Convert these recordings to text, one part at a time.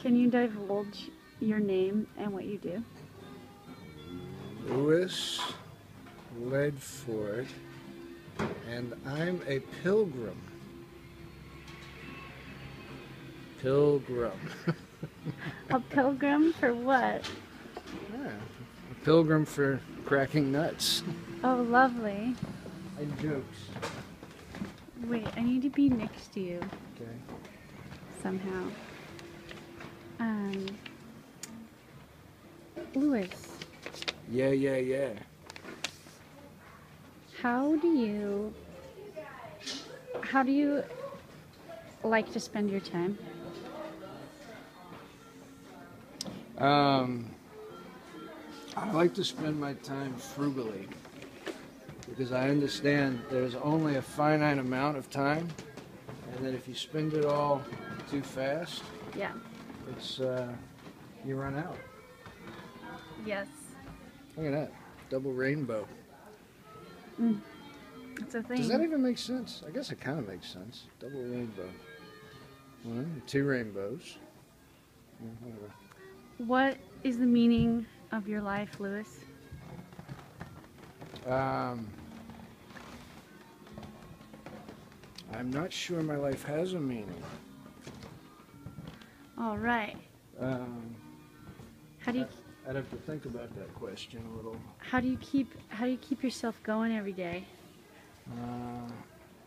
Can you divulge your name and what you do? Louis Ledford, and I'm a pilgrim. Pilgrim. A pilgrim for what? Yeah, a pilgrim for cracking nuts. Oh, lovely. And jokes. Wait, I need to be next to you Okay. somehow. Louis, Yeah. how do you like to spend your time? I like to spend my time frugally because I understand there's only a finite amount of time, and that if you spend it all too fast, Yeah. it's you run out. Yes. Look at that, double rainbow. It's a thing. Does that even make sense? I guess it kind of makes sense. Double rainbow. One, two rainbows. Yeah, whatever. What is the meaning of your life, Louis? I'm not sure my life has a meaning. All right. How do you I'd have to think about that question a little. how do you keep yourself going every day?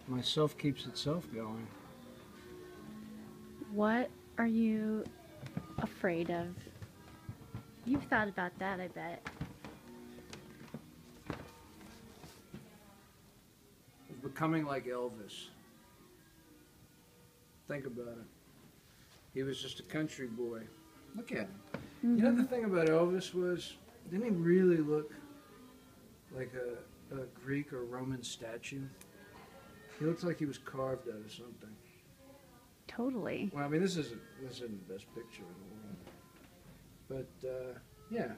Myself keeps itself going. What are you afraid of? You've thought about that, I bet. Becoming like Elvis. Think about it. He was just a country boy. Look at him. Mm-hmm. You know, the thing about Elvis was, didn't he really look like a Greek or Roman statue? He looks like he was carved out of something. Totally. Well, I mean, this isn't the best picture in the world. But, yeah.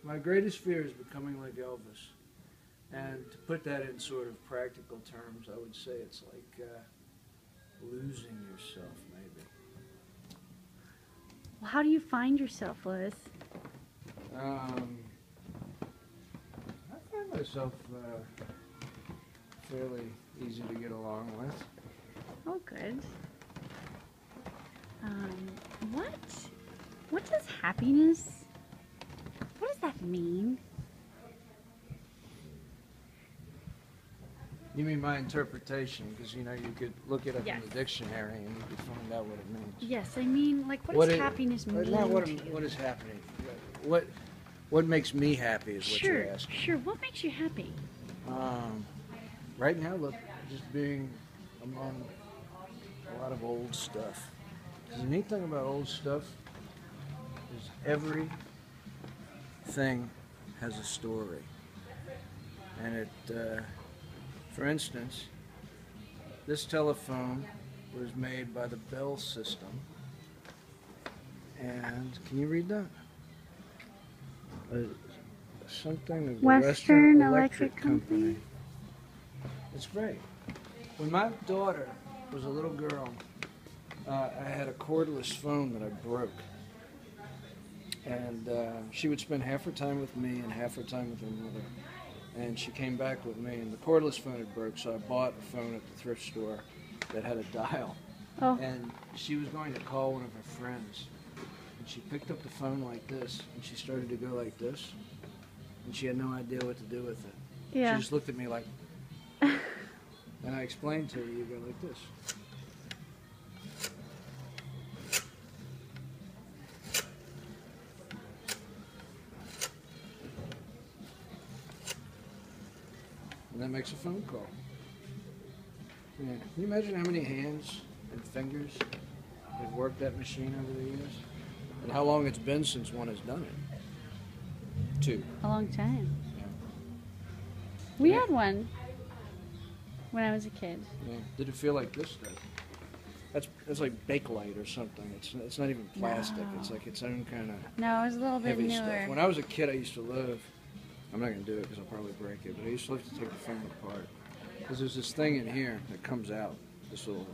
My greatest fear is becoming like Elvis. And to put that in sort of practical terms, I would say it's like losing yourself, maybe. Well, how do you find yourself, Louis? I find myself fairly easy to get along with. Oh, good. What does happiness? What does that mean? You mean my interpretation? Because, you know, you could look it up Yes. in the dictionary and you could find out what it means. Yes, I mean, like, what does happiness mean Not what, to you? what is happening. What makes me happy is what you're asking. Sure. What makes you happy? Right now, look, just being among a lot of old stuff. The neat thing about old stuff is everything has a story. And it, for instance, this telephone was made by the Bell system. And can you read that? Something of the Western Electric Company. It's great. When my daughter was a little girl, I had a cordless phone that I broke. And she would spend half her time with me and half her time with her mother. And she came back with me, and the cordless phone had broke, so I bought a phone at the thrift store that had a dial. Oh. And she was going to call one of her friends. And she picked up the phone like this, and she started to go like this. And she had no idea what to do with it. Yeah. She just looked at me like, and I explained to her, you go like this. And that makes a phone call. Yeah. Can you imagine how many hands and fingers have worked that machine over the years? And how long it's been since one has done it? 2. A long time. Yeah. We Yeah. had one when I was a kid. Yeah. Did it feel like this does? That's like Bakelite or something. It's not even plastic. No. It's like its own kind of No, it was a little bit heavy newer. stuff. When I was a kid, I used to love. I'm not going to do it because I'll probably break it. But I used to love to take the phone apart because there's this thing in here that comes out. This little,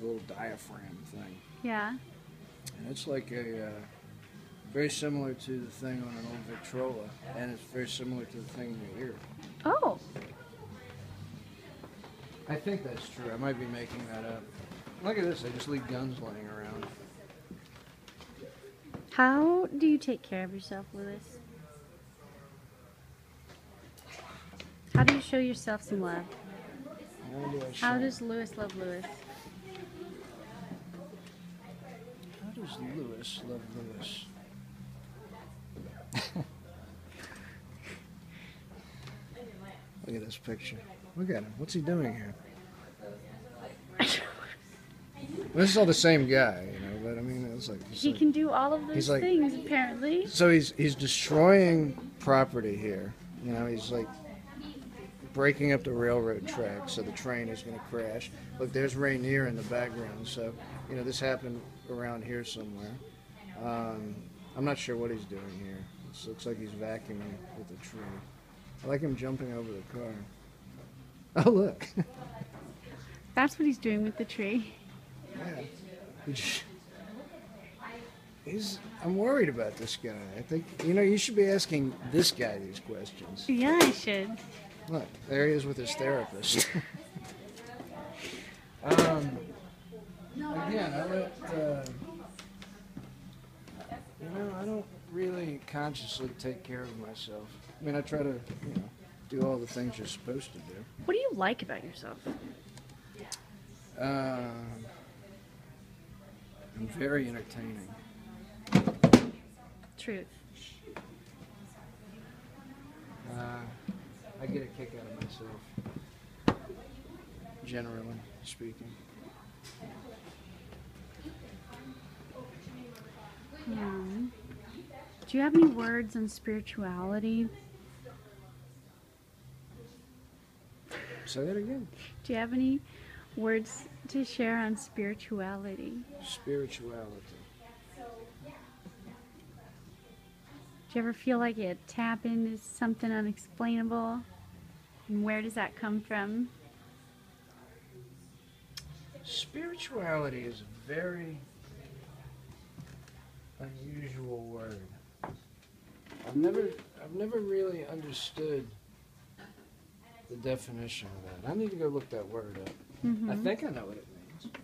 a little diaphragm thing. Yeah. And it's like a very similar to the thing on an old Victrola, and it's very similar to the thing in your ear. Oh. I think that's true. I might be making that up. Look at this. I just leave guns laying around. How do you take care of yourself, Lewis? How do you show yourself some love? How does Lewis love Lewis? How does Lewis love Lewis? Look at this picture. Look at him. What's he doing here? Well, this is all the same guy, you know. But I mean, it's like He can do all of those like- things, apparently. So he's destroying property here. You know, he's like breaking up the railroad tracks, so the train is going to crash. Look, there's Rainier in the background. So you know, this happened around here somewhere. I'm not sure what he's doing here. It looks like he's vacuuming with the tree. I like him jumping over the car. Oh, look. That's what he's doing with the tree. Yeah. I'm worried about this guy. I think, you know, you should be asking this guy these questions. Yeah, I should. Look, there he is with his therapist. Again, I don't really consciously take care of myself. I mean, I try to, you know, do all the things you're supposed to do. What do you like about yourself? I'm very entertaining. Truth. I get a kick out of myself, generally speaking. Do you have any words on spirituality? Say that again. Do you have any words to share on spirituality? Spirituality. Do you ever feel like you tap into something unexplainable? And where does that come from? Spirituality is a very unusual word. I've never really understood the definition of that. I need to go look that word up. I think I know what it means. I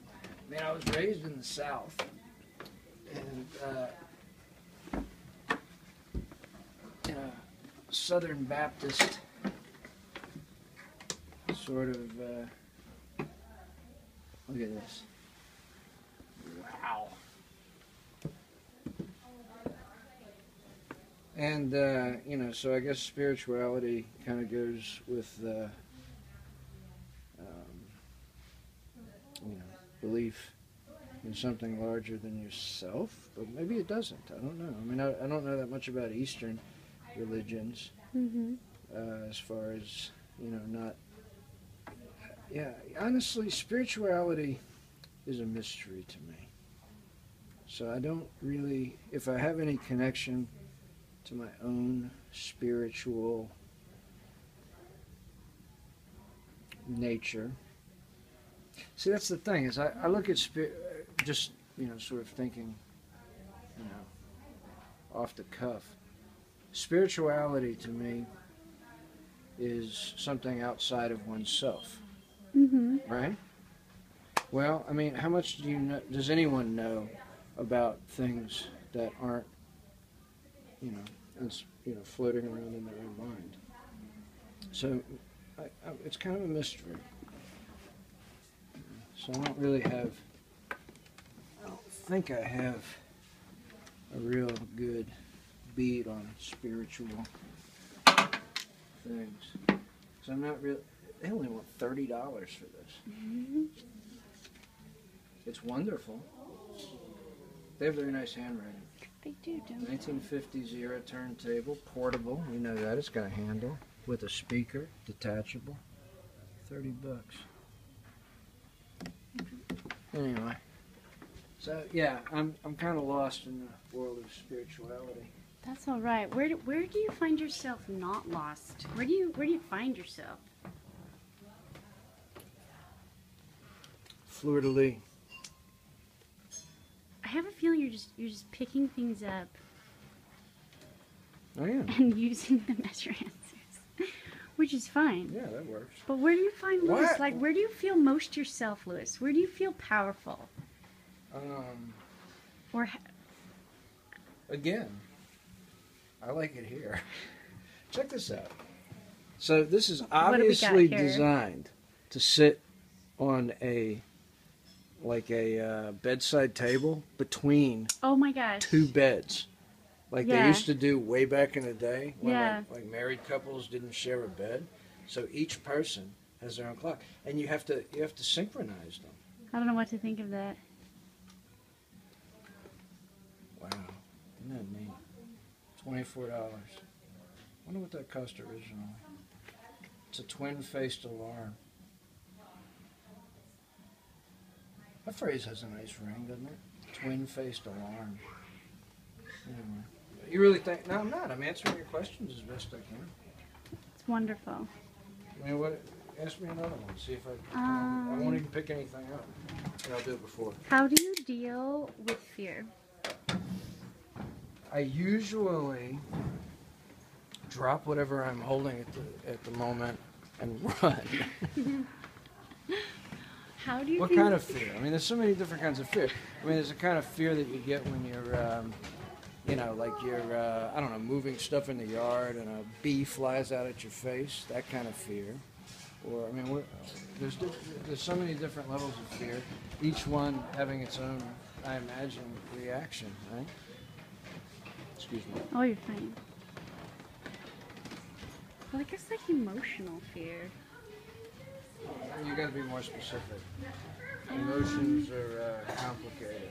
mean, I was raised in the South, and in a Southern Baptist sort of. Look at this. Wow. And, you know, so I guess spirituality kind of goes with, you know, belief in something larger than yourself, but maybe it doesn't. I don't know. I mean, I don't know that much about Eastern religions, as far as, you know, not. Yeah, honestly, spirituality is a mystery to me. So I don't really, if I have any connection to my own spiritual nature. See, that's the thing, is I look at just, you know, sort of thinking, you know, off the cuff. Spirituality to me is something outside of oneself. Right? Well, I mean, how much do you know, does anyone know about things that aren't, you know, floating around in their own mind? So, it's kind of a mystery. So I don't really have, I don't think I have a real good bead on spiritual things. So I'm not really. They only want $30 for this. It's wonderful. They have very nice handwriting. They do, don't they? 1950s era turntable, portable. You know that. It's got a handle with a speaker, detachable. $30. Anyway, so yeah, I'm kind of lost in the world of spirituality. That's all right. Where do you find yourself not lost? Where do you find yourself? Fleur de lis. I have a feeling you're just picking things up Oh yeah. and using them as your answers, which is fine. Yeah, that works. But where do you find Lewis? What? Like, where do you feel most yourself, Lewis? Where do you feel powerful? Or Again, I like it here. Check this out. So this is What do we got obviously here? designed to sit on a bedside table between oh my gosh, two beds, like they Yeah. used to do way back in the day when Yeah. like married couples didn't share a bed. So each person has their own clock, and you have to synchronize them. I don't know what to think of that. Wow, isn't that neat? $24. Wonder what that cost originally. It's a twin-faced alarm. That phrase has a nice ring, doesn't it? Twin-faced alarm. Anyway, you really think? No, I'm not. I'm answering your questions as best I can. It's wonderful. I mean, what? Ask me another one. See if I won't even pick anything up. And I'll do it before. How do you deal with fear? I usually drop whatever I'm holding at the moment and run. How do you What think kind of fear? I mean, there's so many different kinds of fear. I mean, there's a kind of fear that you get when you're, like you're, I don't know, moving stuff in the yard and a bee flies out at your face. That kind of fear. Or, I mean, there's so many different levels of fear. Each one having its own, I imagine, reaction, right? Excuse me. Oh, you're fine. Well, I guess like emotional fear. You got to be more specific. Emotions are complicated.